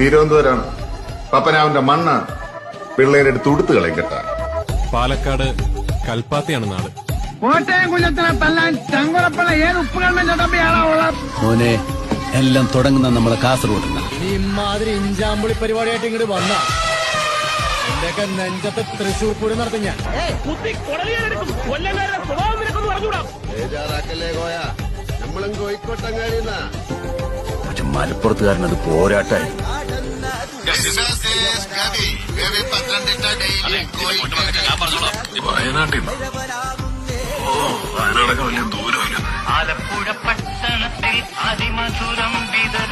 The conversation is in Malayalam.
തിരുവനന്തപുരമാണ്. പപ്പനാവിന്റെ മണ്ണാണ്. പിള്ളേരെടുത്ത് ഉടുത്ത് കളയും കേട്ടാ. പാലക്കാട് കൽപ്പാത്തിയാണ് നാട്. കോട്ടയം കുഞ്ഞത്തിനെ തല്ലാൻ ചങ്കുറപ്പുള്ള ഏത് ഉപ്പുകണ്ണൻ ചട്ടമ്പിയാണോ ഉള്ളത്? മോനെ എല്ലാം തുടങ്ങുന്ന നമ്മളെ കാസർഗോഡ്. ഇമാതിരി ഇഞ്ചാമ്പുളി പരിപാടിയായിട്ട് ഇങ്ങോട്ട് വന്ന എന്റെയൊക്കെ നെഞ്ചത്തെ തൃശൂർ പൂരം നടത്തും ഞാൻ. പക്ഷെ മലപ്പുറത്തുകാരനത് പോരാട്ടായി. വയനാട്ടിൽ വയനാടൊക്കെ വലിയ ദൂരമില്ല. ആലപ്പുഴ പട്ടണത്തിൽ അതിമധുരം വിതറി